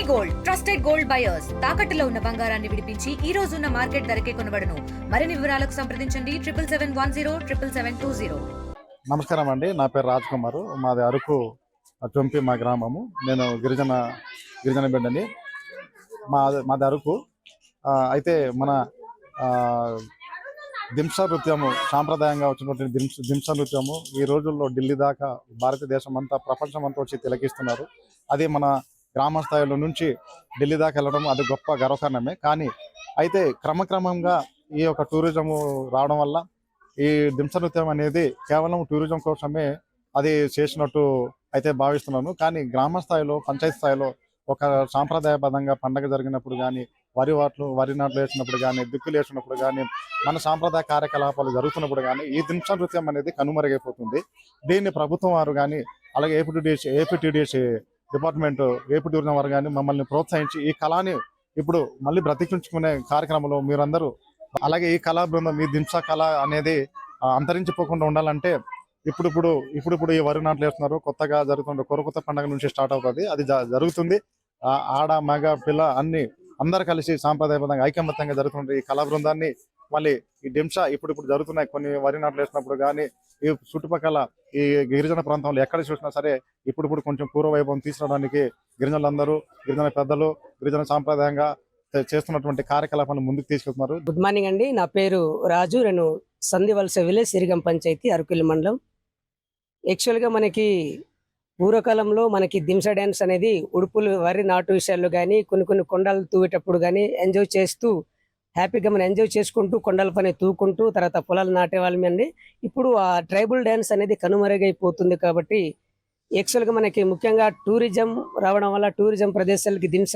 Gold trusted gold buyers తాకట్టులో ఉన్న బంగారాన్ని విడిపించి ఈ రోజు ఉన్న మార్కెట్ ధరకే కొనబడును. మరిన్ని వివరాలకు సంప్రదించండి 7771077720. నమస్కారం అండి, నా పేరు రాజ్ కుమార్. మాది అరకు చొంపి మా గ్రామము. నేను గిరిజన బిడ్డని. మాది అరకు. అయితే మన దింస నృత్యము సాంప్రదాయంగా వచ్చినటువంటి దింస నృత్యము ఈ రోజుల్లో ఢిల్లీ దాకా భారతదేశం అంతా ప్రపంచం అంతా వచ్చి తిలకిస్తున్నారు. అది మన గ్రామ స్థాయిలో నుంచి ఢిల్లీ దాకా వెళ్ళడం అది గొప్ప గర్వకారణమే. కానీ అయితే క్రమక్రమంగా ఈ యొక్క టూరిజము రావడం వల్ల ఈ దింస నృత్యం అనేది కేవలం టూరిజం కోసమే అది చేసినట్టు అయితే భావిస్తున్నాను. కానీ గ్రామ స్థాయిలో పంచాయతీ స్థాయిలో ఒక సాంప్రదాయబద్ధంగా పండగ జరిగినప్పుడు కానీ వరి నాట్లు వేసినప్పుడు కానీ దిక్కులు వేసినప్పుడు కానీ మన సాంప్రదాయ కార్యకలాపాలు జరుగుతున్నప్పుడు కానీ ఈ దింస నృత్యం అనేది కనుమరుగైపోతుంది. దీన్ని ప్రభుత్వం వారు కానీ అలాగే ఏపీటీడీసీ డిపార్ట్మెంట్ ఏపీ టూరిజం వారు కానీ మమ్మల్ని ప్రోత్సహించి ఈ కళని ఇప్పుడు మళ్ళీ బ్రతికించుకునే కార్యక్రమంలో మీరందరూ అలాగే ఈ కళా బృందం ఈ దింస కళ అనేది అంతరించిపోకుండా ఉండాలంటే ఇప్పుడు ఈ వరి నాట్లు వేస్తున్నారు. కొత్తగా జరుగుతుండే కొత్త పండుగ నుంచి స్టార్ట్ అవుతుంది. అది జరుగుతుంది. ఆడ మగ పిల్ల అందరు కలిసి సాంప్రదాయబద్ధంగా ఐకమత్యంగా జరుగుతుండే ఈ కళా బృందాన్ని మళ్ళీ ఈ దింస ఇప్పుడు జరుగుతున్నాయి. కొన్ని వరి నాట్లు వేసినప్పుడు కానీ ఈ చుట్టుపక్కల ఈ గిరిజన ప్రాంతంలో ఎక్కడ చూసినా సరే ఇప్పుడు కొంచెం పూర్వవైభవం తీసుకురావడానికి గిరిజనులందరూ గిరిజన పెద్దలు గిరిజన సాంప్రదాయంగా చేస్తున్నటువంటి కార్యకలాపాలను ముందుకు తీసుకెళ్తున్నారు. గుడ్ మార్నింగ్ అండి, నా పేరు రాజు. నేను సంధివలస విలేజ్ సిరిగం పంచాయతీ అరకుల మండలం. యాక్చువల్గా మనకి పూర్వకాలంలో మనకి దింస డ్యాన్స్ అనేది ఉడుపులు వరి నాటు విషయాల్లో కానీ కొన్ని కొండలు తూవేటప్పుడు కానీ ఎంజాయ్ చేస్తూ హ్యాపీగా మనం ఎంజాయ్ చేసుకుంటూ కొండల పని తూకుంటూ తర్వాత పొలాలు నాటేవాళ్ళమే అండి. ఇప్పుడు ఆ ట్రైబల్ డ్యాన్స్ అనేది కనుమరుగైపోతుంది. కాబట్టి యాక్చువల్గా మనకి ముఖ్యంగా టూరిజం రావడం వల్ల టూరిజం ప్రదేశాలకి దింస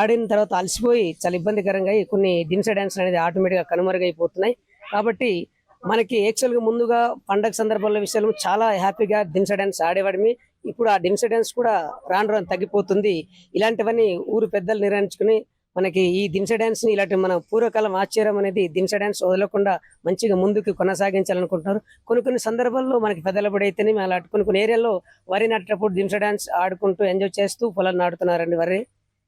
ఆడిన తర్వాత అలసిపోయి చాలా ఇబ్బందికరంగా కొన్ని దింస డ్యాన్స్ అనేది ఆటోమేటిక్గా కనుమరుగైపోతున్నాయి. కాబట్టి మనకి యాక్చువల్గా ముందుగా పండగ సందర్భాల విషయాలు చాలా హ్యాపీగా దింస డ్యాన్స్ ఆడేవాడిమి. ఇప్పుడు ఆ దింస డ్యాన్స్ కూడా రాను తగ్గిపోతుంది. ఇలాంటివన్నీ ఊరు పెద్దలు నిర్ణయించుకుని మనకి ఈ దింస డ్యాన్స్ ని ఇలాంటి మన పూర్వకాలం ఆశ్చర్యం అనేది దింస డ్యాన్స్ వదలకుండా మంచిగా ముందుకు కొనసాగించాలనుకుంటున్నారు. కొన్ని సందర్భాల్లో మనకి పెద్దలబడి అయితేనే అలాంటి కొన్ని ఏరియాల్లో వరి నాటేటప్పుడు దింస డ్యాన్స్ ఆడుకుంటూ ఎంజాయ్ చేస్తూ పొలాలు నాటుతున్నారండి వరి.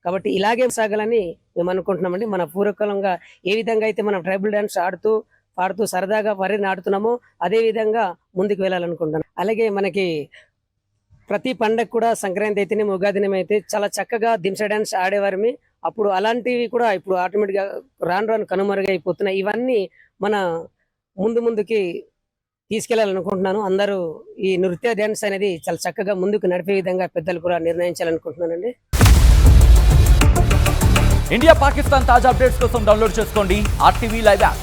కాబట్టి ఇలాగే సాగాలని మేము అనుకుంటున్నామండి. మన పూర్వకాలంగా ఏ విధంగా అయితే మనం ట్రైబల్ డ్యాన్స్ ఆడుతూ పాడుతూ సరదాగా వరి నాటుతున్నామో అదే విధంగా ముందుకు వెళ్ళాలనుకుంటున్నాను. అలాగే మనకి ప్రతి పండగ కూడా సంక్రాంతి అయితేనే ఉగాదినం అయితే చాలా చక్కగా దింస డ్యాన్స్ ఆడేవారిమి. అప్పుడు అలాంటివి కూడా ఇప్పుడు ఆటోమేటిక్గా రాను కనుమరుగైపోతున్నాయి. ఇవన్నీ మన ముందుకి తీసుకెళ్లాలనుకుంటున్నాను. అందరూ ఈ నృత్య డ్యాన్స్ అనేది చాలా చక్కగా ముందుకు నడిపే విధంగా పెద్దలు కూడా నిర్ణయించాలనుకుంటున్నానండి. ఇండియా పాకిస్తాన్ తాజా అప్డేట్స్ కోసం డౌన్లోడ్ చేసుకోండి RTV లైవ్ యాప్.